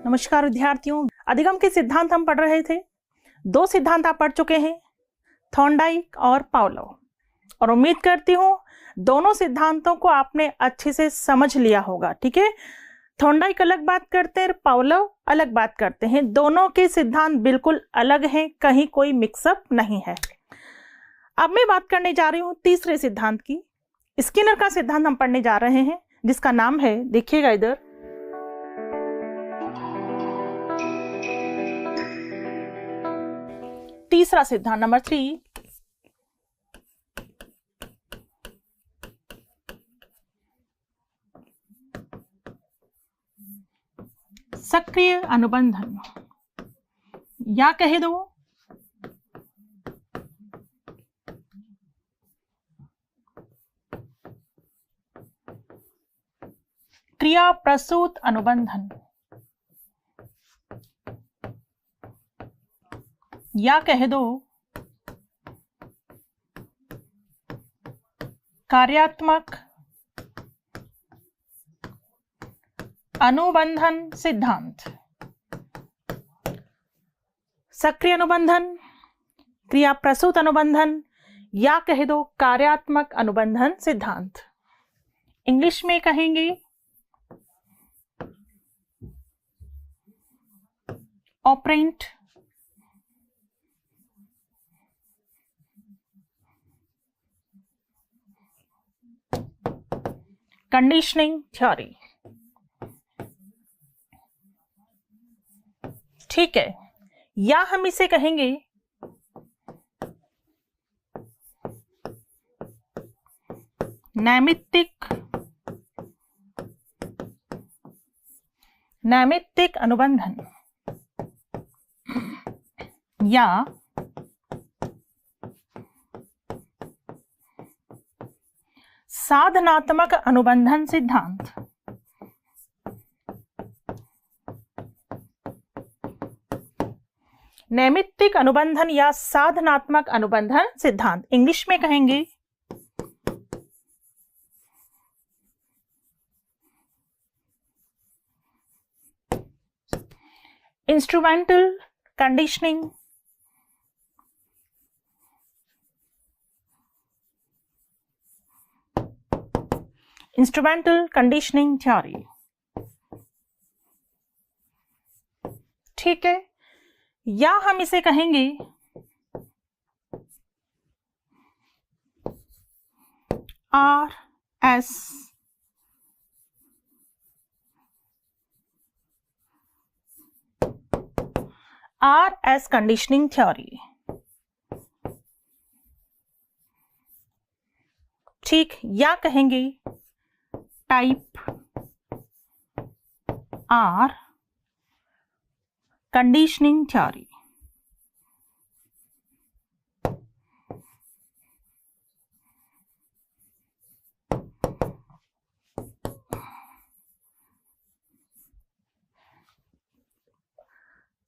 नमस्कार विद्यार्थियों, अधिगम के सिद्धांत हम पढ़ रहे थे। दो सिद्धांत आप पढ़ चुके हैं, थॉर्नडाइक और पावलोव, और उम्मीद करती हूँ दोनों सिद्धांतों को आपने अच्छे से समझ लिया होगा। ठीक है, थॉर्नडाइक अलग बात करते हैं, पावलोव अलग बात करते हैं। दोनों के सिद्धांत बिल्कुल अलग हैं, कहीं कोई मिक्सअप नहीं है। अब मैं बात करने जा रही हूँ तीसरे सिद्धांत की। स्किनर का सिद्धांत हम पढ़ने जा रहे हैं, जिसका नाम है, देखिएगा इधर, तीसरा सिद्धांत नंबर 3, सक्रिय अनुबंधन, या कह दो क्रिया प्रसूत अनुबंधन, या कह दो कार्यात्मक अनुबंधन सिद्धांत। सक्रिय अनुबंधन, क्रिया प्रसूत अनुबंधन, या कह दो कार्यात्मक अनुबंधन सिद्धांत। इंग्लिश में कहेंगे ऑपरेंट कंडीशनिंग थ्योरी। ठीक है, या हम इसे कहेंगे नैमित्तिक अनुबंधन, या साधनात्मक अनुबंधन सिद्धांत। नैमित्तिक अनुबंधन या साधनात्मक अनुबंधन सिद्धांत। इंग्लिश में कहेंगे इंस्ट्रूमेंटल कंडीशनिंग थ्योरी। ठीक है, या हम इसे कहेंगे RS कंडीशनिंग थ्योरी। ठीक, या कहेंगे टाइप R कंडीशनिंग थ्योरी।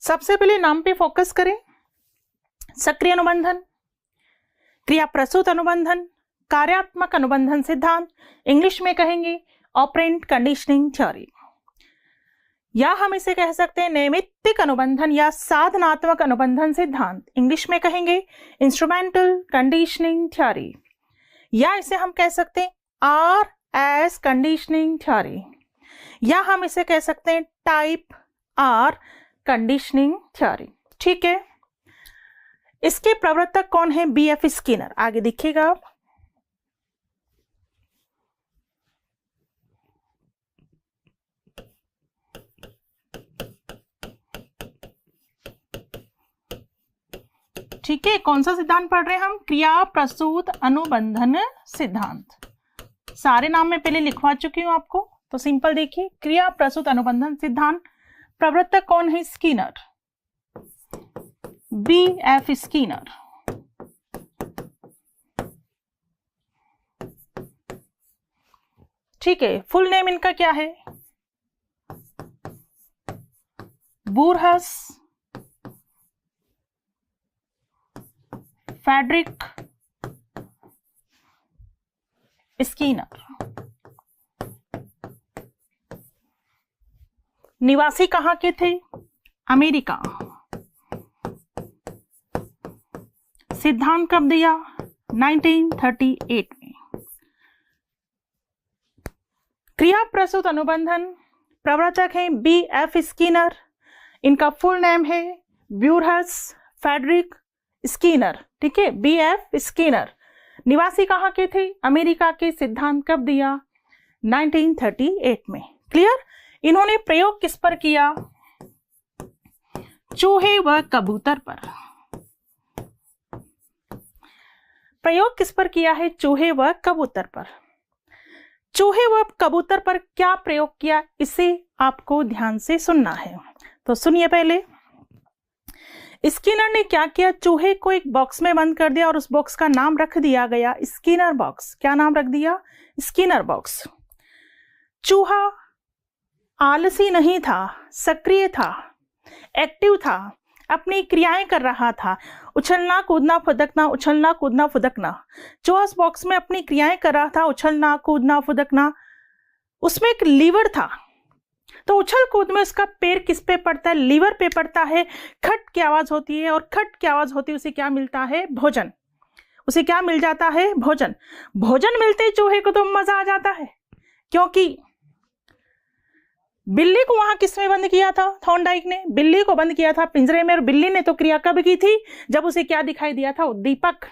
सबसे पहले नाम पे फोकस करें। सक्रिय अनुबंधन, क्रिया प्रसूत अनुबंधन, कार्यात्मक अनुबंधन सिद्धांत। इंग्लिश में कहेंगे ऑपरेंट कंडीशनिंग थ्योरी, या हम इसे कह सकते हैं नैमित्तिक अनुबंधन या साधनात्मक अनुबंधन सिद्धांत। इंग्लिश में कहेंगे इंस्ट्रूमेंटल कंडीशनिंग थ्योरी, या इसे हम कह सकते हैं RS कंडीशनिंग थ्योरी, या हम इसे कह सकते हैं टाइप R कंडीशनिंग थ्योरी। ठीक है, इसके प्रवर्तक कौन है? BF Skinner. आगे देखिएगा आप, ठीक है। कौन सा सिद्धांत पढ़ रहे हैं हम? क्रिया प्रसूत अनुबंधन सिद्धांत। सारे नाम मैं पहले लिखवा चुकी हूं आपको, तो सिंपल देखिए, क्रिया प्रसूत अनुबंधन सिद्धांत। प्रवर्तक कौन है? Skinner, BF Skinner. ठीक है, फुल नेम इनका क्या है? बूरहस फ्रेडरिक स्किनर। निवासी कहाँ के थे? अमेरिका। सिद्धांत कब दिया? 1938 में। क्रिया प्रसूत अनुबंधन प्रवर्तक हैं B.F. स्किनर। इनका फुल नेम है ब्यूरहस फ्रेडरिक स्किनर। ठीक है, B.F. स्किनर। निवासी कहाँ के थे? अमेरिका के। सिद्धांत कब दिया? 1938 में। क्लियर? इन्होंने प्रयोग किस पर किया? चूहे व कबूतर पर। प्रयोग किस पर किया है? चूहे व कबूतर पर। चूहे व कबूतर पर क्या प्रयोग किया, इसे आपको ध्यान से सुनना है। तो सुनिए पहले। स्किनर ने क्या किया? चूहे को एक बॉक्स में बंद कर दिया और उस बॉक्स का नाम रख दिया गया स्किनर बॉक्स। क्या नाम रख दिया? Skinner box. चूहा आलसी नहीं था, सक्रिय था, एक्टिव था, अपनी क्रियाएं कर रहा था। उछलना कूदना फुदकना, उछलना कूदना फुदकना। चूहा उस बॉक्स में अपनी क्रियाएं कर रहा था, उछलना कूदना फुदकना। उसमें एक लीवर था, तो उछल कूद में उसका पैर किस पे पड़ता है? लीवर पे पड़ता है। खट की आवाज होती है और खट की आवाज होती है, उसे क्या मिलता है? भोजन। उसे क्या मिल जाता है? भोजन। भोजन मिलते ही चूहे को तो मजा आ जाता है, क्योंकि बिल्ली को वहां किसमें बंद किया था? थॉर्नडाइक ने बिल्ली को बंद किया था पिंजरे में, और बिल्ली ने तो क्रिया कब की थी? जब उसे क्या दिखाई दिया था? उद्दीपक।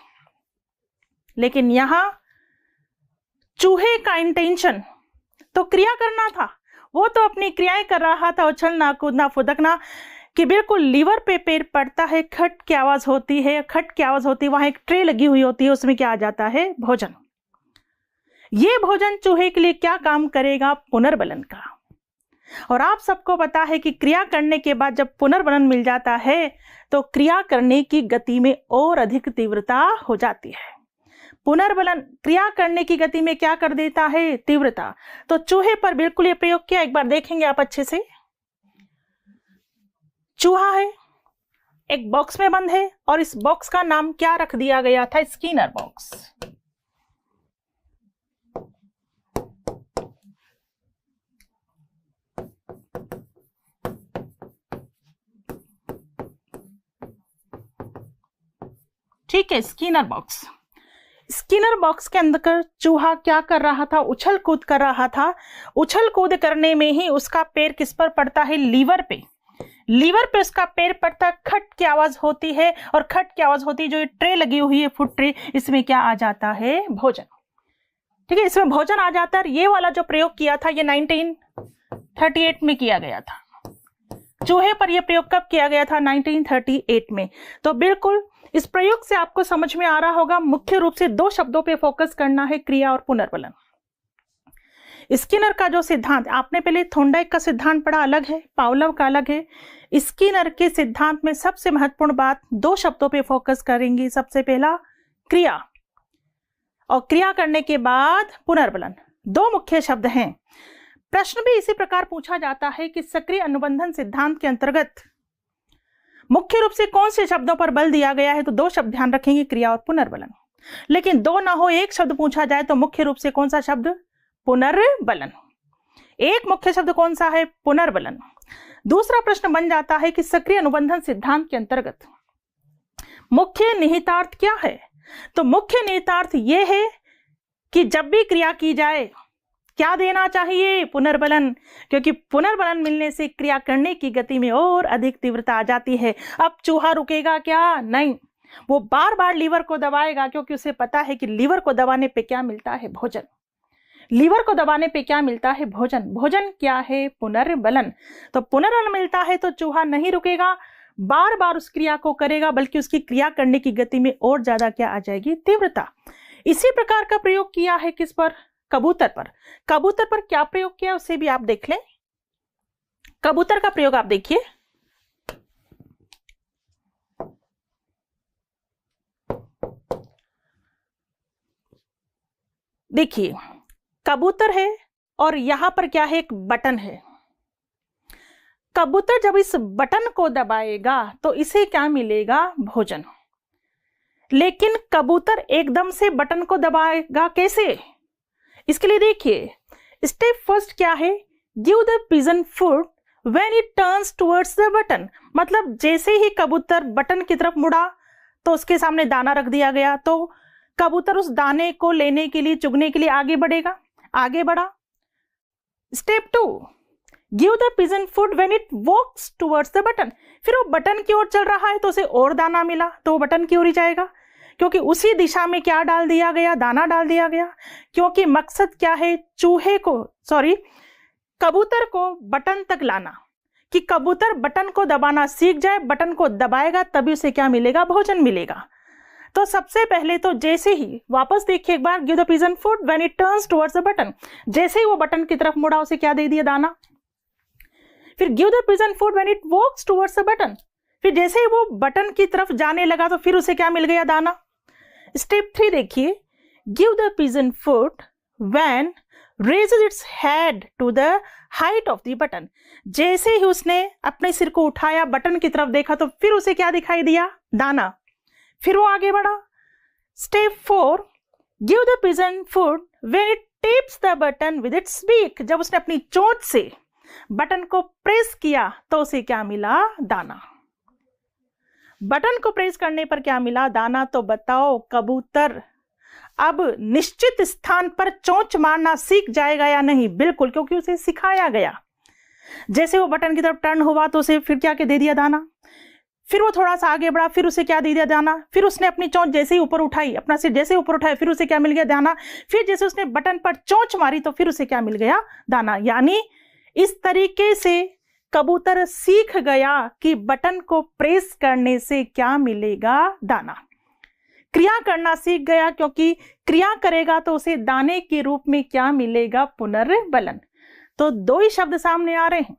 लेकिन यहां चूहे का इंटेंशन तो क्रिया करना था, वो तो अपनी क्रियाएं कर रहा था, उछलना कूदना फुदकना, कि बिल्कुल लीवर पे पैर पड़ता है, खट की आवाज होती है, खट की आवाज होती है, वहां एक ट्रे लगी हुई होती है, उसमें क्या आ जाता है? भोजन। ये भोजन चूहे के लिए क्या काम करेगा? पुनर्बलन का। और आप सबको पता है कि क्रिया करने के बाद जब पुनर्बलन मिल जाता है तो क्रिया करने की गति में और अधिक तीव्रता हो जाती है। पुनर्बलन क्रिया करने की गति में क्या कर देता है? तीव्रता। तो चूहे पर बिल्कुल ये प्रयोग किया, एक बार देखेंगे आप अच्छे से। चूहा है, एक बॉक्स में बंद है, और इस बॉक्स का नाम क्या रख दिया गया था? Skinner box. ठीक है, स्किनर बॉक्स। स्किनर बॉक्स के अंदर चूहा क्या कर रहा था? उछल कूद कर रहा था। उछल कूद करने में ही उसका पैर किस पर पड़ता है? लीवर पे। लीवर पे उसका पैर पड़ता, खट की आवाज होती है, और खट की आवाज होती है, जो ये ट्रे लगी हुई है फूड ट्रे, इसमें क्या आ जाता है? भोजन। ठीक है, इसमें भोजन आ जाता है। ये वाला जो प्रयोग किया था ये 1938 में किया गया था। चूहे पर यह प्रयोग कब किया गया था? 1938 में। तो बिल्कुल इस प्रयोग से आपको समझ में आ रहा होगा, मुख्य रूप से दो शब्दों पे फोकस करना है, क्रिया और पुनर्बलन। स्किनर का जो सिद्धांत, आपने पहले थॉर्नडाइक का सिद्धांत पढ़ा, अलग है, पावलोव का अलग है। स्किनर के सिद्धांत में सबसे महत्वपूर्ण बात, दो शब्दों पे फोकस करेंगे। सबसे पहला क्रिया, और क्रिया करने के बाद पुनर्बलन। दो मुख्य शब्द हैं। प्रश्न भी इसी प्रकार पूछा जाता है कि सक्रिय अनुबंधन सिद्धांत के अंतर्गत मुख्य रूप से कौन से शब्दों पर बल दिया गया है? तो दो शब्द ध्यान रखेंगे, क्रिया और पुनर्बलन। लेकिन दो ना हो, एक शब्द पूछा जाए तो मुख्य रूप से कौन सा शब्द? पुनर्बलन। एक मुख्य शब्द कौन सा है? पुनर्बलन। दूसरा प्रश्न बन जाता है कि सक्रिय अनुबंधन सिद्धांत के अंतर्गत मुख्य निहितार्थ क्या है? तो मुख्य निहितार्थ यह है कि जब भी क्रिया की जाए क्या देना चाहिए? पुनर्बलन, क्योंकि पुनर्बलन मिलने से क्रिया करने की गति में और अधिक तीव्रता आ जाती है। अब चूहा रुकेगा क्या? नहीं, वो बार बार लीवर को दबाएगा, क्योंकि उसे पता है कि लीवर को दबाने पे क्या मिलता है? भोजन। लीवर को दबाने पे क्या मिलता है? भोजन। भोजन क्या है? पुनर्बलन। तो पुनर्बलन मिलता है तो चूहा नहीं रुकेगा, बार बार उस क्रिया को करेगा, बल्कि उसकी क्रिया करने की गति में और ज्यादा क्या आ जाएगी? तीव्रता। इसी प्रकार का प्रयोग किया है किस पर? कबूतर पर। कबूतर पर क्या प्रयोग किया उसे भी आप देख लें। कबूतर का प्रयोग आप देखिए। देखिए, कबूतर है और यहां पर क्या है? एक बटन है। कबूतर जब इस बटन को दबाएगा तो इसे क्या मिलेगा? भोजन। लेकिन कबूतर एकदम से बटन को दबाएगा कैसे? इसके लिए देखिए, स्टेप फर्स्ट क्या है? Give the pigeon food when it turns towards the button, मतलब जैसे ही कबूतर बटन की तरफ मुड़ा तो उसके सामने दाना रख दिया गया, तो कबूतर उस दाने को लेने के लिए, चुगने के लिए आगे बढ़ेगा, आगे बढ़ा। Step 2, give the pigeon food when it walks towards the button, फिर वो बटन की ओर चल रहा है तो उसे और दाना मिला तो वो बटन की ओर ही जाएगा, क्योंकि उसी दिशा में क्या डाल दिया गया, दाना डाल दिया गया। क्योंकि मकसद क्या है, कबूतर को बटन तक लाना, कि कबूतर बटन को दबाना सीख जाए, बटन को दबाएगा तभी उसे क्या मिलेगा, भोजन मिलेगा। तो सबसे पहले तो जैसे ही, वापस देखिए एक बार, give the pigeon food when it turns towards the button, जैसे ही वो बटन की तरफ मुड़ा उसे क्या दे दिया, दाना। फिर give the pigeon food when it walks towards the button, फिर जैसे ही वो बटन की तरफ जाने लगा तो फिर उसे क्या मिल गया, दाना। स्टेप 3 देखिए, give the pigeon food when raises its head to the height of the button, जैसे ही उसने अपने सिर को उठाया, बटन की तरफ देखा तो फिर उसे क्या दिखाई दिया, दाना। फिर वो आगे बढ़ा। Step 4, give the pigeon food when it taps the button with its beak, जब उसने अपनी चोंच से बटन को प्रेस किया तो उसे क्या मिला, दाना। बटन को प्रेस करने पर क्या मिला, दाना। तो बताओ कबूतर अब निश्चित स्थान पर चोंच मारना सीख जाएगा या नहीं? बिल्कुल, क्योंकि उसे सिखाया गया। जैसे वो बटन की तरफ टर्न हुआ तो उसे फिर क्या दे दिया, दाना। फिर वो थोड़ा सा आगे बढ़ा, फिर उसे क्या दे दिया, दाना। फिर उसने अपनी चोंच जैसे ही ऊपर उठाई, अपना सिर जैसे ऊपर उठाया, फिर उसे क्या मिल गया, दाना। फिर जैसे उसने बटन पर चोंच मारी तो फिर उसे क्या मिल गया, दाना। यानी इस तरीके से कबूतर सीख गया कि बटन को प्रेस करने से क्या मिलेगा, दाना। क्रिया करना सीख गया, क्योंकि क्रिया करेगा तो उसे दाने के रूप में क्या मिलेगा, पुनर्बलन। तो 2 ही शब्द सामने आ रहे हैं।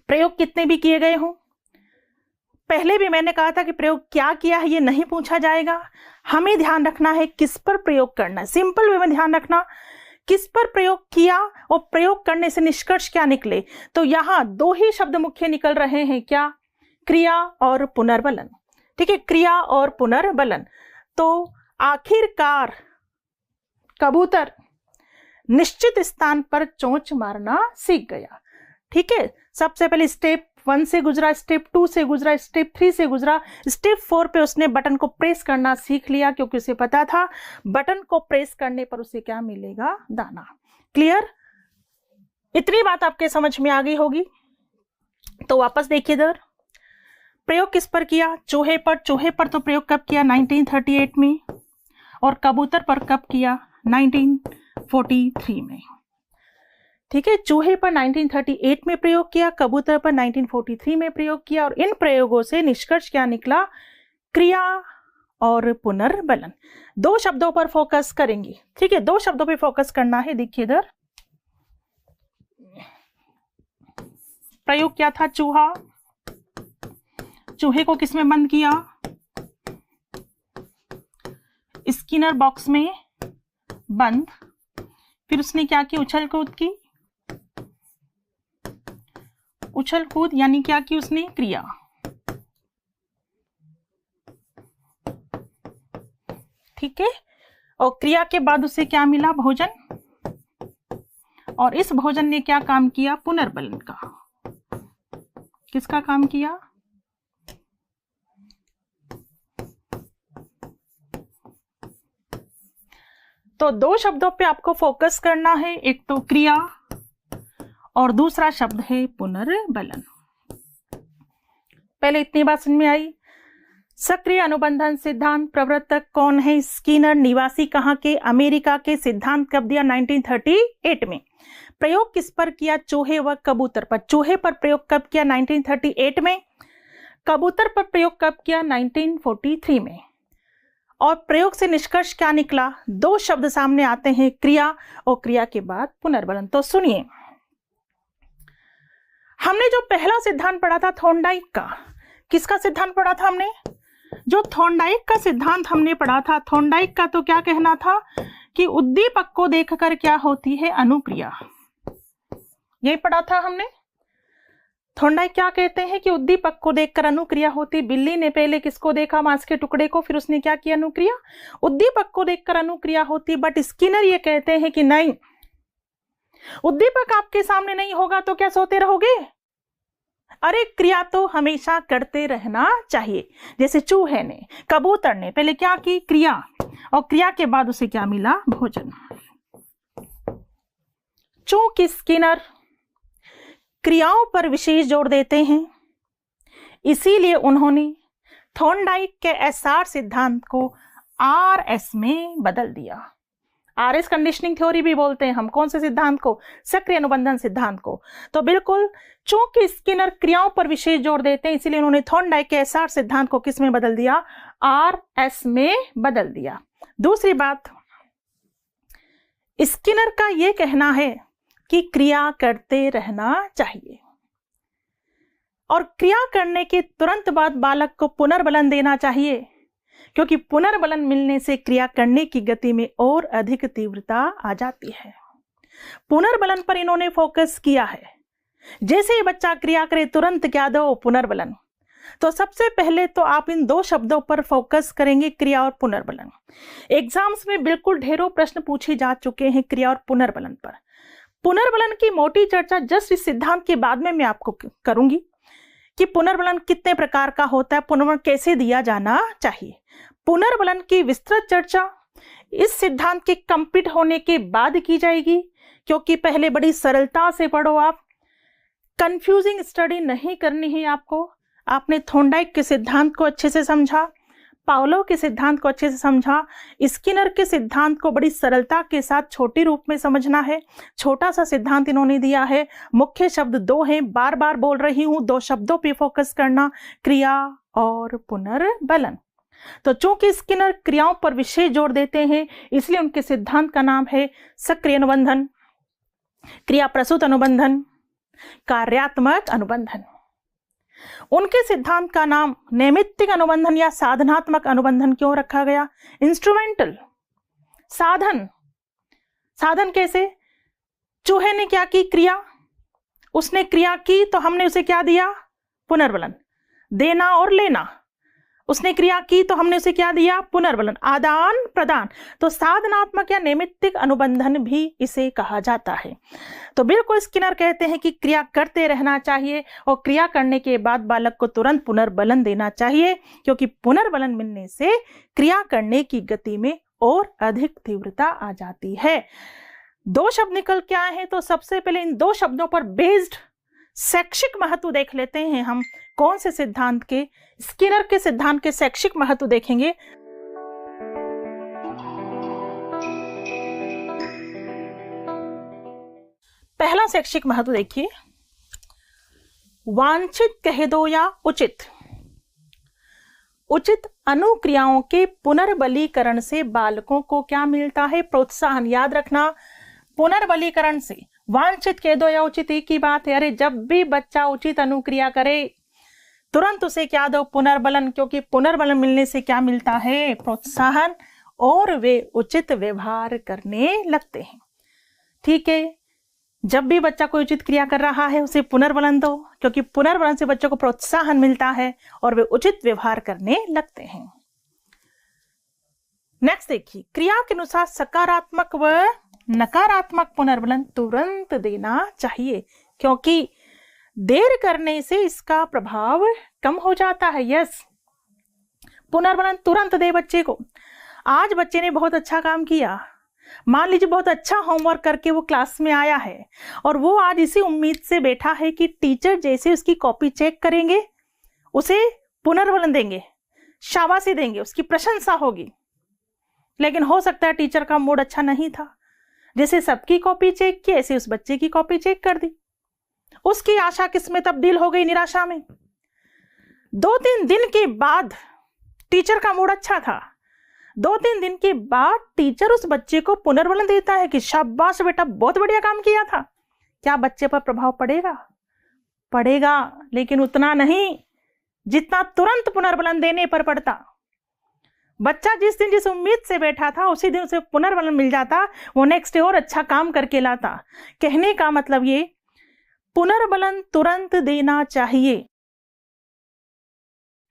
प्रयोग कितने भी किए गए हों, पहले भी मैंने कहा था कि प्रयोग क्या किया है ये नहीं पूछा जाएगा, हमें ध्यान रखना है किस पर प्रयोग करना है। सिंपल वे में ध्यान रखना किस पर प्रयोग किया और प्रयोग करने से निष्कर्ष क्या निकले। तो यहाँ 2 ही शब्द मुख्य निकल रहे हैं, क्या, क्रिया और पुनर्बलन। ठीक है, क्रिया और पुनर्बलन। तो आखिरकार कबूतर निश्चित स्थान पर चोंच मारना सीख गया। ठीक है, सबसे पहले स्टेप 1 से गुजरा, स्टेप 2 से गुजरा, स्टेप 3 से गुजरा, स्टेप 4 पे उसने बटन को प्रेस करना सीख लिया, क्योंकि उसे पता था बटन को प्रेस करने पर उसे क्या मिलेगा, दाना। क्लियर? इतनी बात आपके समझ में आ गई होगी। तो वापस देखिए इधर, प्रयोग किस पर किया, चूहे पर। चूहे पर तो प्रयोग कब किया, 1938 में, और कबूतर पर कब किया, 1943 में। ठीक है, चूहे पर 1938 में प्रयोग किया, कबूतर पर 1943 में प्रयोग किया, और इन प्रयोगों से निष्कर्ष क्या निकला, क्रिया और पुनर्बलन। 2 शब्दों पर फोकस करेंगे। ठीक है, 2 शब्दों पर फोकस करना है। देखिए इधर प्रयोग क्या था, चूहा। चूहे को किसमें बंद किया, स्किनर बॉक्स में बंद। फिर उसने क्या की, उछल कूद की। उछल कूद यानी क्या की उसने, क्रिया। ठीक है, और क्रिया के बाद उसे क्या मिला, भोजन। और इस भोजन ने क्या काम किया, पुनर्बलन का। किसका काम किया, तो 2 शब्दों पे आपको फोकस करना है, एक तो क्रिया और दूसरा शब्द है पुनर्बलन। पहले इतनी बात समझ में आई। सक्रिय अनुबंधन सिद्धांत प्रवर्तक कौन है, स्किनर। निवासी कहां के, अमेरिका के। सिद्धांत कब दिया, 1938 में। प्रयोग किस पर किया, चूहे व कबूतर पर। चूहे पर प्रयोग कब किया, 1938 में। कबूतर पर प्रयोग कब किया, 1943 में। और प्रयोग से निष्कर्ष क्या निकला, 2 शब्द सामने आते हैं, क्रिया और क्रिया के बाद पुनर्बलन। तो सुनिए, हमने जो पहला सिद्धांत पढ़ा था थॉर्नडाइक का, किसका सिद्धांत पढ़ा था हमने, जो थॉर्नडाइक का सिद्धांत हमने पढ़ा था। थॉर्नडाइक का तो क्या कहना था कि उद्दीपक को देखकर क्या होती है, अनुक्रिया। यही पढ़ा था हमने। थॉर्नडाइक क्या कहते हैं कि उद्दीपक को देखकर अनुक्रिया होती। बिल्ली ने पहले किसको देखा, मांस के टुकड़े को, फिर उसने क्या किया, अनुक्रिया। उद्दीपक को देखकर अनुक्रिया होती। बट स्किनर ये कहते हैं कि नहीं, उद्दीपक आपके सामने नहीं होगा तो क्या सोते रहोगे, अरे क्रिया तो हमेशा करते रहना चाहिए। जैसे चूहे ने, कबूतर ने पहले क्या की, क्रिया, और क्रिया के बाद उसे क्या मिला, भोजन। चूंकि स्किनर क्रियाओं पर विशेष जोर देते हैं, इसीलिए उन्होंने थॉर्नडाइक के एसआर सिद्धांत को आरएस में बदल दिया। आरएस कंडीशनिंग थ्योरी भी बोलते हैं हम, कौन से सिद्धांत को, सक्रिय अनुबंधन सिद्धांत को। तो बिल्कुल, चूंकि स्किनर क्रियाओं पर विशेष जोर देते हैं, इसीलिए उन्होंने थॉर्नडाइक के एसआर सिद्धांत को किस में बदल दिया, आरएस में बदल दिया। दूसरी बात, स्किनर का यह कहना है कि क्रिया करते रहना चाहिए और क्रिया करने के तुरंत बाद बालक को पुनर्बलन देना चाहिए, क्योंकि पुनर्बलन मिलने से क्रिया करने की गति में और अधिक तीव्रता आ जाती है। पुनर्बलन पर इन्होंने फोकस किया है। जैसे ही बच्चा क्रिया करे तुरंत क्या दो, पुनर्बलन। तो सबसे पहले तो आप इन दो शब्दों पर फोकस करेंगे, क्रिया और पुनर्बलन। एग्जाम्स में बिल्कुल ढेरों प्रश्न पूछे जा चुके हैं क्रिया और पुनर्बलन पर। पुनर्बलन की मोटी चर्चा जस्ट इस सिद्धांत के बाद में मैं आपको करूंगी कि पुनर्बलन कितने प्रकार का होता है, पुनर्बलन कैसे दिया जाना चाहिए। पुनर्बलन की विस्तृत चर्चा इस सिद्धांत के कंप्लीट होने के बाद की जाएगी, क्योंकि पहले बड़ी सरलता से पढ़ो आप, कंफ्यूजिंग स्टडी नहीं करनी है आपको। आपने थॉर्नडाइक के सिद्धांत को अच्छे से समझा, पावलोव के सिद्धांत को अच्छे से समझा, स्किनर के सिद्धांत को बड़ी सरलता के साथ छोटे रूप में समझना है। छोटा सा सिद्धांत इन्होंने दिया है, मुख्य शब्द दो हैं, बार बार बोल रही हूं, दो शब्दों पे फोकस करना, क्रिया और पुनर्बलन। तो चूंकि स्किनर क्रियाओं पर विशेष जोर देते हैं, इसलिए उनके सिद्धांत का नाम है सक्रिय अनुबंधन, क्रिया प्रसूत अनुबंधन, कार्यात्मक अनुबंधन। उनके सिद्धांत का नाम नैमित्तिक अनुबंधन या साधनात्मक अनुबंधन क्यों रखा गया? इंस्ट्रूमेंटल, साधन। साधन कैसे? चूहे ने क्या की, क्रिया, उसने क्रिया की तो हमने उसे क्या दिया, पुनर्बलन। देना और लेना, उसने क्रिया की तो हमने उसे क्या दिया, पुनर्बलन, आदान प्रदान। तो साधनात्मक या नैमित्तिक अनुबंधन भी इसे कहा जाता है। तो बिल्कुल स्किनर कहते हैं कि क्रिया करते रहना चाहिए और क्रिया करने के बाद बालक को तुरंत पुनर्बलन देना चाहिए, क्योंकि पुनर्बलन मिलने से क्रिया करने की गति में और अधिक तीव्रता आ जाती है। दो शब्द निकल के आए हैं, तो सबसे पहले इन दो शब्दों पर बेस्ड शैक्षिक महत्व देख लेते हैं हम। कौन से सिद्धांत के? स्किनर के सिद्धांत के शैक्षिक महत्व देखेंगे। पहला शैक्षिक महत्व देखिए, वांछित कह दो या उचित। उचित अनुक्रियाओं के पुनर्बलीकरण से बालकों को क्या मिलता है? प्रोत्साहन। याद रखना, पुनर्बलीकरण से वांछित कह दो या उचित एक ही बात है। अरे जब भी बच्चा उचित अनुक्रिया करे तुरंत उसे क्या दो, पुनर्बलन, क्योंकि पुनर्बलन मिलने से क्या मिलता है, प्रोत्साहन, और वे उचित व्यवहार करने लगते हैं। ठीक है, जब भी बच्चा कोई उचित क्रिया कर रहा है उसे पुनर्बलन दो, क्योंकि पुनर्बलन से बच्चों को प्रोत्साहन मिलता है और वे उचित व्यवहार करने लगते हैं। नेक्स्ट देखिए, क्रिया के अनुसार सकारात्मक व नकारात्मक पुनर्बलन तुरंत देना चाहिए, क्योंकि देर करने से इसका प्रभाव कम हो जाता है। यस, पुनर्बलन तुरंत दे बच्चे को। आज बच्चे ने बहुत अच्छा काम किया, मान लीजिए बहुत अच्छा होमवर्क करके वो क्लास में आया है और वो आज इसी उम्मीद से बैठा है कि टीचर जैसे उसकी कॉपी चेक करेंगे उसे पुनर्बलन देंगे, शाबाशी देंगे, उसकी प्रशंसा होगी। लेकिन हो सकता है टीचर का मूड अच्छा नहीं था, जैसे सबकी कॉपी चेक की ऐसे उस बच्चे की कॉपी चेक कर दी। उसकी आशा किसमें तब्दील हो गई? निराशा में। 2-3 दिन के बाद टीचर का मूड अच्छा था, 2-3 दिन के बाद टीचर उस बच्चे को पुनर्बलन देता है कि शाबाश बेटा, बहुत बढ़िया काम किया था। क्या बच्चे पर प्रभाव पड़ेगा? पड़ेगा, लेकिन उतना नहीं जितना तुरंत पुनर्बलन देने पर पड़ता। बच्चा जिस दिन जिस उम्मीद से बैठा था उसी दिन उसे पुनर्बलन मिल जाता, वो नेक्स्ट डे और अच्छा काम करके लाता। कहने का मतलब ये, पुनर्बलन तुरंत देना चाहिए।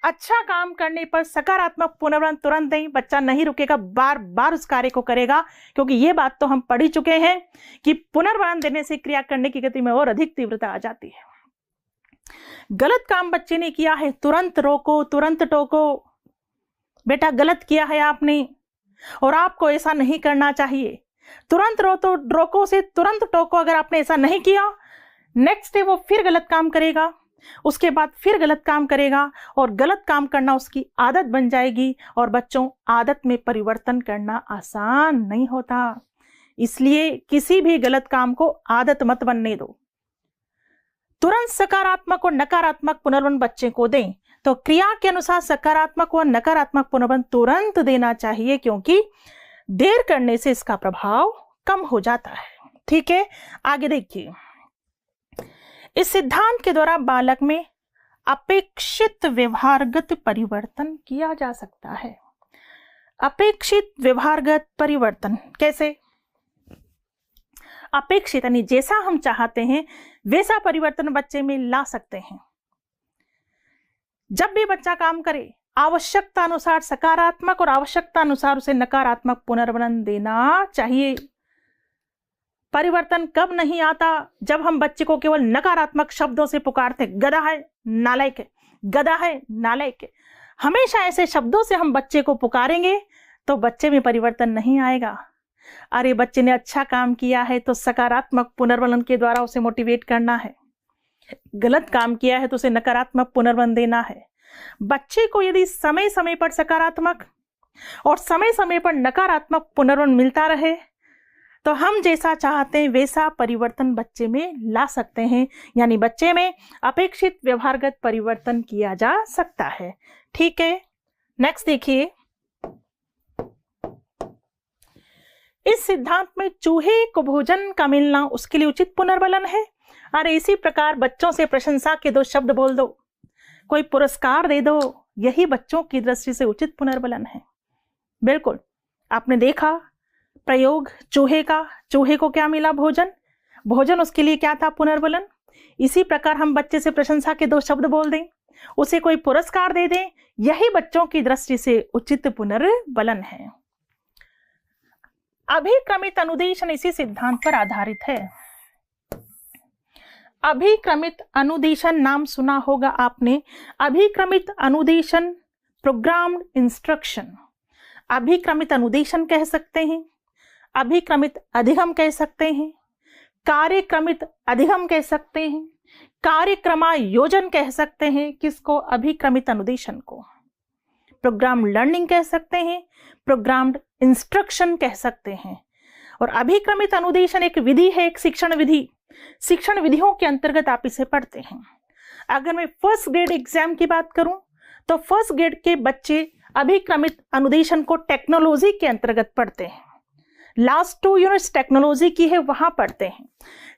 अच्छा काम करने पर सकारात्मक पुनर्बलन तुरंत दें, बच्चा नहीं रुकेगा, बार बार उस कार्य को करेगा, क्योंकि ये बात तो हम पढ़ ही चुके हैं कि पुनर्बलन देने से क्रिया करने की गति में और अधिक तीव्रता आ जाती है। गलत काम बच्चे ने किया है तुरंत रोको, तुरंत टोको, बेटा गलत किया है आपने और आपको ऐसा नहीं करना चाहिए। तुरंत रोको से तुरंत टोको। अगर आपने ऐसा नहीं किया, नेक्स्ट डे वो फिर गलत काम करेगा, उसके बाद फिर गलत काम करेगा और गलत काम करना उसकी आदत बन जाएगी। और बच्चों, आदत में परिवर्तन करना आसान नहीं होता, इसलिए किसी भी गलत काम को आदत मत बनने दो। तुरंत सकारात्मक और नकारात्मक पुनर्वन बच्चे को दें तो क्रिया के अनुसार सकारात्मक व नकारात्मक पुनर्वन तुरंत देना चाहिए, क्योंकि देर करने से इसका प्रभाव कम हो जाता है। ठीक है, आगे देखिए। इस सिद्धांत के द्वारा बालक में अपेक्षित व्यवहारगत परिवर्तन किया जा सकता है। अपेक्षित व्यवहारगत परिवर्तन कैसे? अपेक्षित यानी जैसा हम चाहते हैं वैसा परिवर्तन बच्चे में ला सकते हैं। जब भी बच्चा काम करे, आवश्यकता अनुसार सकारात्मक और आवश्यकता अनुसार उसे नकारात्मक पुनर्वन देना चाहिए। परिवर्तन कब नहीं आता? जब हम बच्चे को केवल नकारात्मक शब्दों से पुकारते, गधा है, नालायक है, गधा है, नालायक है। हमेशा ऐसे शब्दों से हम बच्चे को पुकारेंगे तो बच्चे में परिवर्तन नहीं आएगा। अरे बच्चे ने अच्छा काम किया है तो सकारात्मक पुनर्वन के द्वारा उसे मोटिवेट करना है, गलत काम किया है तो उसे नकारात्मक पुनर्वन देना है। बच्चे को यदि समय समय पर सकारात्मक और समय समय पर नकारात्मक पुनर्वन मिलता रहे तो हम जैसा चाहते हैं वैसा परिवर्तन बच्चे में ला सकते हैं, यानी बच्चे में अपेक्षित व्यवहारगत परिवर्तन किया जा सकता है। ठीक है, नेक्स्ट देखिए। इस सिद्धांत में चूहे को भोजन का मिलना उसके लिए उचित पुनर्बलन है। अरे इसी प्रकार बच्चों से प्रशंसा के 2 शब्द बोल दो, कोई पुरस्कार दे दो, यही बच्चों की दृष्टि से उचित पुनर्बलन है। बिल्कुल, आपने देखा प्रयोग चूहे का, चूहे को क्या मिला? भोजन। भोजन उसके लिए क्या था? पुनर्बलन। इसी प्रकार हम बच्चे से प्रशंसा के 2 शब्द बोल दें, उसे कोई पुरस्कार दे दें, यही बच्चों की दृष्टि से उचित पुनर्बलन है। अभिक्रमित अनुदेशन इसी सिद्धांत पर आधारित है। अभिक्रमित अनुदेशन नाम सुना होगा आपने। अभिक्रमित अनुदेशन, प्रोग्राम्ड इंस्ट्रक्शन। अभिक्रमित अनुदेशन कह सकते हैं, अभिक्रमित अधिगम कह सकते हैं, कार्यक्रमित अधिगम कह सकते हैं, कार्यक्रमायोजन कह सकते हैं। किसको? अभिक्रमित अनुदेशन को। प्रोग्राम लर्निंग कह सकते हैं, प्रोग्राम्ड इंस्ट्रक्शन कह सकते हैं। और अभिक्रमित अनुदेशन एक विधि है, एक शिक्षण विधि। शिक्षण विधियों के अंतर्गत आप इसे पढ़ते हैं। अगर मैं फर्स्ट ग्रेड एग्जाम की बात करूं तो फर्स्ट ग्रेड के बच्चे अभिक्रमित अनुदेशन को टेक्नोलॉजी के अंतर्गत पढ़ते हैं। लास्ट 2 यूनिट्स टेक्नोलॉजी की है, वहां पढ़ते हैं।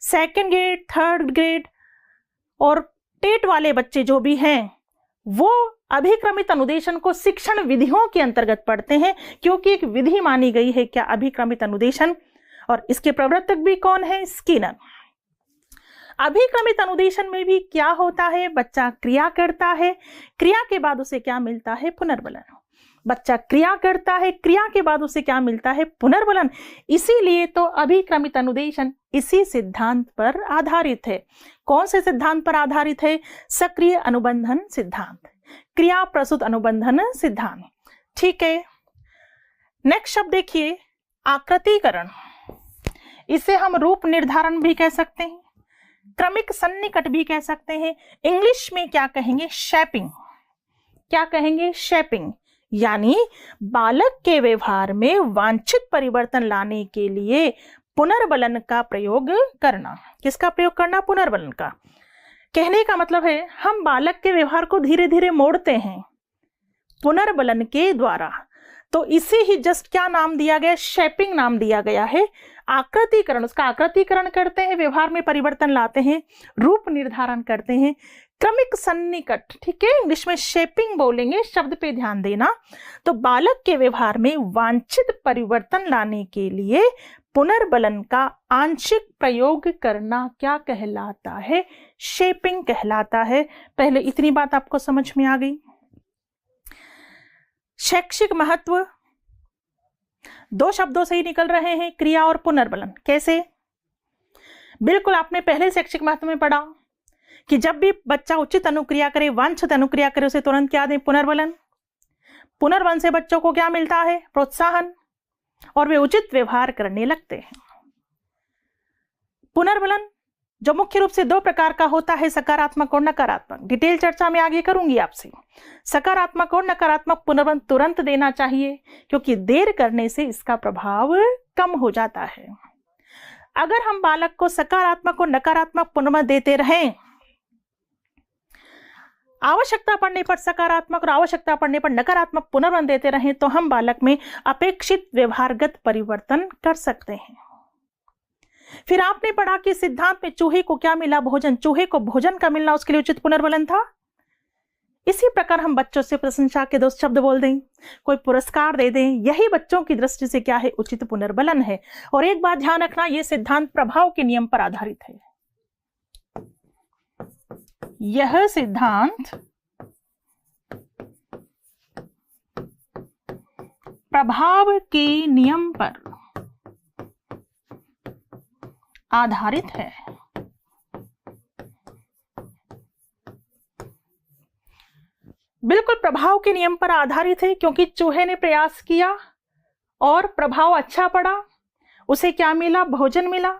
सेकेंड ग्रेड, थर्ड ग्रेड और टेट वाले बच्चे जो भी हैं वो अभिक्रमित अनुदेशन को शिक्षण विधियों के अंतर्गत पढ़ते हैं, क्योंकि एक विधि मानी गई है क्या? अभिक्रमित अनुदेशन। और इसके प्रवर्तक भी कौन है? स्किनर। अभिक्रमित अनुदेशन में भी क्या होता है? बच्चा क्रिया करता है, क्रिया के बाद उसे क्या मिलता है? पुनर्बलन। बच्चा क्रिया करता है, क्रिया के बाद उसे क्या मिलता है? पुनर्बलन। इसीलिए तो अभिक्रमित अनुदेशन इसी सिद्धांत पर आधारित है। कौन से सिद्धांत पर आधारित है? सक्रिय अनुबंधन सिद्धांत, क्रिया प्रसूत अनुबंधन सिद्धांत। ठीक है, नेक्स्ट शब्द देखिए, आकृतिकरण। इसे हम रूप निर्धारण भी कह सकते हैं, क्रमिक सन्निकट भी कह सकते हैं। इंग्लिश में क्या कहेंगे? शेपिंग। क्या कहेंगे? शेपिंग। यानी बालक के व्यवहार में वांछित परिवर्तन लाने के लिए पुनर्बलन का प्रयोग करना। किसका प्रयोग करना? पुनर्बलन का। कहने का मतलब है हम बालक के व्यवहार को धीरे धीरे मोड़ते हैं पुनर्बलन के द्वारा। तो इसे ही जस्ट क्या नाम दिया गया? शेपिंग नाम दिया गया है। आकृतिकरण, उसका आकृतिकरण करते हैं, व्यवहार में परिवर्तन लाते हैं, रूप निर्धारण करते हैं। क्रमिक सन्निकट, ठीक है, इंग्लिश में शेपिंग बोलेंगे, शब्द पे ध्यान देना। तो बालक के व्यवहार में वांछित परिवर्तन लाने के लिए पुनर्बलन का आंशिक प्रयोग करना क्या कहलाता है? शेपिंग कहलाता है। पहले इतनी बात आपको समझ में आ गई। शैक्षिक महत्व 2 शब्दों से ही निकल रहे हैं, क्रिया और पुनर्बलन। कैसे? बिल्कुल आपने पहले शैक्षिक महत्व में पढ़ा कि जब भी बच्चा उचित अनुक्रिया करे, वांछित अनुक्रिया करे, उसे तुरंत क्या दें? पुनर्बलन। पुनर्बलन से बच्चों को क्या मिलता है? प्रोत्साहन, और वे उचित व्यवहार करने लगते हैं। पुनर्बलन जो मुख्य रूप से 2 प्रकार का होता है, सकारात्मक और नकारात्मक। डिटेल चर्चा में आगे करूंगी आपसे। सकारात्मक और नकारात्मक पुनर्बलन तुरंत देना चाहिए, क्योंकि देर करने से इसका प्रभाव कम हो जाता है। अगर हम बालक को सकारात्मक और नकारात्मक पुनर्बलन देते रहें, आवश्यकता पड़ने पर सकारात्मक और आवश्यकता पड़ने पर नकारात्मक पुनर्बलन देते रहें, तो हम बालक में अपेक्षित व्यवहारगत परिवर्तन कर सकते हैं। फिर आपने पढ़ा कि सिद्धांत में चूहे को क्या मिला? भोजन। चूहे को भोजन का मिलना उसके लिए उचित पुनर्बलन था। इसी प्रकार हम बच्चों से प्रशंसा के 2 शब्द बोल दें, कोई पुरस्कार दे दें, यही बच्चों की दृष्टि से क्या है? उचित पुनर्बलन है। और एक बात ध्यान रखना, यह सिद्धांत प्रभाव के नियम पर आधारित है। यह सिद्धांत प्रभाव के नियम पर आधारित है। बिल्कुल प्रभाव के नियम पर आधारित है, क्योंकि चूहे ने प्रयास किया और प्रभाव अच्छा पड़ा, उसे क्या मिला? भोजन मिला।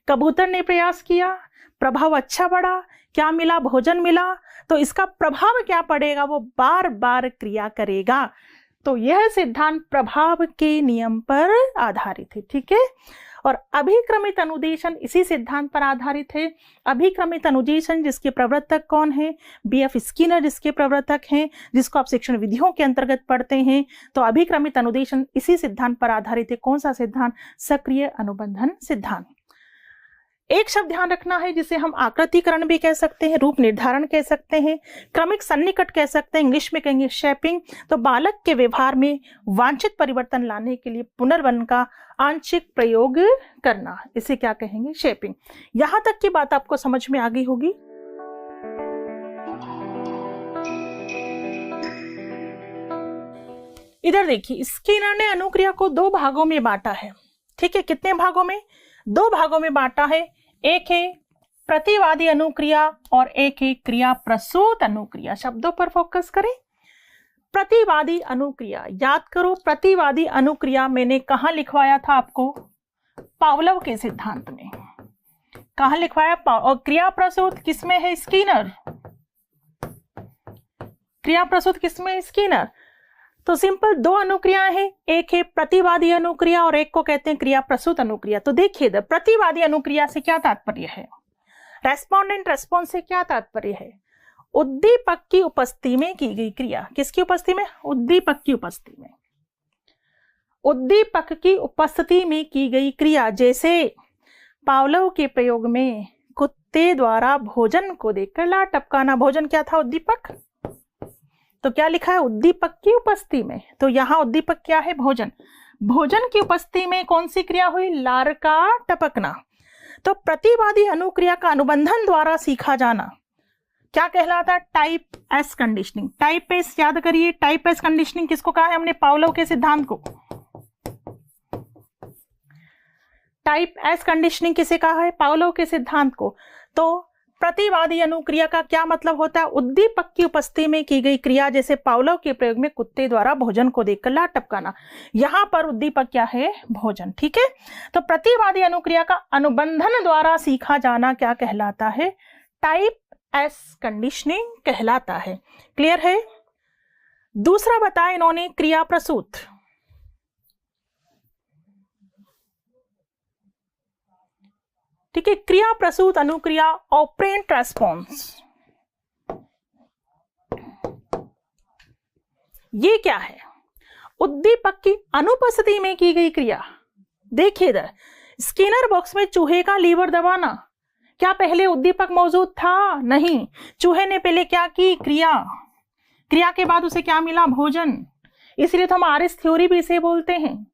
कबूतर ने प्रयास किया, प्रभाव अच्छा पड़ा, क्या मिला? भोजन मिला। तो इसका प्रभाव क्या पड़ेगा? वो बार बार क्रिया करेगा। तो यह सिद्धांत प्रभाव के नियम पर आधारित है। ठीक है। और अभिक्रमित अनुदेशन इसी सिद्धांत पर आधारित है। अभिक्रमित अनुदेशन जिसके प्रवर्तक कौन है? बीएफ स्किनर जिसके प्रवर्तक हैं, जिसको आप शिक्षण विधियों के अंतर्गत पढ़ते हैं। तो अभिक्रमित अनुदेशन इसी सिद्धांत पर आधारित है। कौन सा सिद्धांत? सक्रिय अनुबंधन सिद्धांत। एक शब्द ध्यान रखना है जिसे हम आकृतिकरण भी कह सकते हैं, रूप निर्धारण कह सकते हैं, क्रमिक सन्निकट कह सकते हैं, इंग्लिश में कहेंगे शेपिंग। तो बालक के व्यवहार में वांछित परिवर्तन लाने के लिए पुनर्बलन का आंशिक प्रयोग करना, इसे क्या कहेंगे? शेपिंग। यहां तक की बात आपको समझ में आ गई होगी। इधर देखिए, स्किनर ने अनुक्रिया को 2 भागों में बांटा है। ठीक है, कितने भागों में? 2 भागों में बांटा है। एक है प्रतिवादी अनुक्रिया और एक है क्रिया प्रसूत अनुक्रिया। शब्दों पर फोकस करें। प्रतिवादी अनुक्रिया, याद करो प्रतिवादी अनुक्रिया मैंने कहां लिखवाया था आपको? पावलोव के सिद्धांत में। कहां लिखवाया? और क्रिया प्रसूत किसमें है? स्किनर। क्रिया प्रसूत किसमें है? स्किनर। तो सिंपल 2 अनुक्रियाएं हैं, एक है प्रतिवादी अनुक्रिया और एक को कहते हैं क्रिया प्रसूत अनुक्रिया। तो देखिए, प्रतिवादी अनुक्रिया से क्या तात्पर्य है? रेस्पोंडेंट रेस्पॉन्स से क्या तात्पर्य है? उद्दीपक की उपस्थिति में की गई क्रिया। किसकी उपस्थिति में? उद्दीपक की उपस्थिति में। उद्दीपक की उपस्थिति में की गई क्रिया, जैसे पावलोव के प्रयोग में कुत्ते द्वारा भोजन को देखकर लार टपकाना। भोजन क्या था? उद्दीपक। तो क्या लिखा है? उद्दीपक की उपस्थिति में। तो यहां उद्दीपक क्या है? भोजन। भोजन की उपस्थिति में कौन सी क्रिया हुई? लार का टपकना। तो प्रतिवादी अनुक्रिया का अनुबंधन द्वारा सीखा जाना क्या कहलाता? Type S conditioning. Type S याद करिए, टाइप एस कंडीशनिंग किसको कहा है हमने? पावलोव के सिद्धांत को। टाइप एस कंडीशनिंग किसे कहा है? पावलोव के सिद्धांत को। तो प्रतिवादी अनुक्रिया का क्या मतलब होता है? उद्दीपक की उपस्थिति में की गई क्रिया, जैसे पावलोव के प्रयोग में कुत्ते द्वारा भोजन को देखकर लार टपकाना। यहां पर उद्दीपक क्या है? भोजन। ठीक है। तो प्रतिवादी अनुक्रिया का अनुबंधन द्वारा सीखा जाना क्या कहलाता है? टाइप एस कंडीशनिंग कहलाता है। क्लियर है? दूसरा बताया इन्होंने क्रिया प्रसूत। ठीक है, क्रिया प्रसूत अनुक्रिया ऑपरेंट रेस्पॉन्स, ये क्या है? उद्दीपक की अनुपस्थिति में की गई क्रिया। देखिए इधर स्किनर बॉक्स में चूहे का लीवर दबाना, क्या पहले उद्दीपक मौजूद था? नहीं। चूहे ने पहले क्या की? क्रिया। क्रिया के बाद उसे क्या मिला? भोजन। इसलिए तो हम आरएस थ्योरी भी इसे बोलते हैं।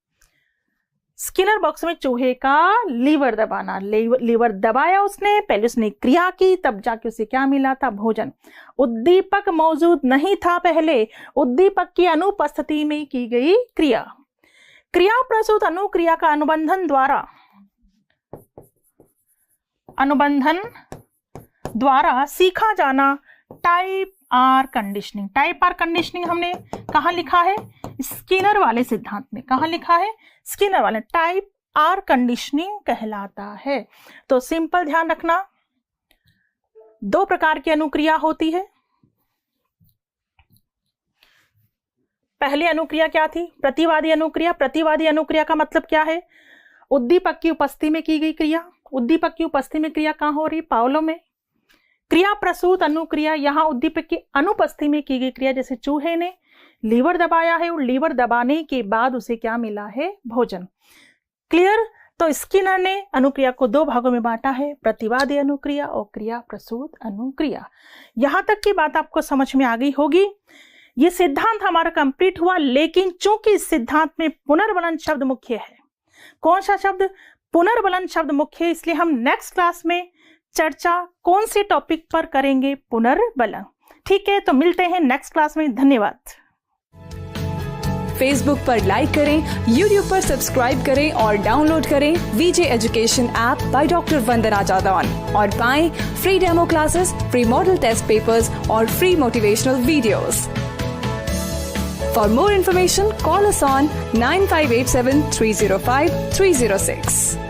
स्किनर बॉक्स में चूहे का लीवर दबाना, लीवर दबाया उसने, पहले उसने क्रिया की, तब जाके उसे क्या मिला था? भोजन। उद्दीपक मौजूद नहीं था पहले, उद्दीपक की अनुपस्थिति में की गई क्रिया। क्रिया प्रसूत अनुक्रिया का अनुबंधन द्वारा सीखा जाना type R conditioning. Type R conditioning हमने कहाँ लिखा है? स्किनर वाले सिद्धांत में। कहाँ लिखा है? स्किनर वाले। टाइप आर कंडीशनिंग कहलाता है। तो सिंपल ध्यान रखना, 2 प्रकार की अनुक्रिया होती है। पहली अनुक्रिया क्या थी? प्रतिवादी अनुक्रिया। प्रतिवादी अनुक्रिया का मतलब क्या है? उद्दीपक की उपस्थिति में की गई क्रिया। उद्दीपक की उपस्थिति में क्रिया कहाँ हो रही? पावलों में। क्रिया प्रसूत अनुक्रिया, यहाँ उद्दीपक की अनुपस्थिति में की गई क्रिया, जैसे चूहे ने लीवर दबाया है और लीवर दबाने के बाद उसे क्या मिला है? भोजन। क्लियर? तो स्किनर ने अनुक्रिया को 2 भागों में बांटा है, प्रतिवादी अनुक्रिया और क्रिया प्रसूत अनुक्रिया। यहां तक की बात आपको समझ में आ गई होगी। ये सिद्धांत हमारा कंप्लीट हुआ, लेकिन चूंकि इस सिद्धांत में पुनर्बलन शब्द मुख्य है। कौन सा शब्द? पुनर्बलन शब्द मुख्य है, इसलिए हम नेक्स्ट क्लास में चर्चा कौन से टॉपिक पर करेंगे? पुनर्बलन। ठीक है, तो मिलते हैं नेक्स्ट क्लास में। धन्यवाद। फेसबुक पर लाइक करें, यूट्यूब पर सब्सक्राइब करें और डाउनलोड करें VJ education app by doctor Vandana Jadaun और पाएं free demo classes, free model test papers और free motivational videos. For more information, call us on 9587 305 306.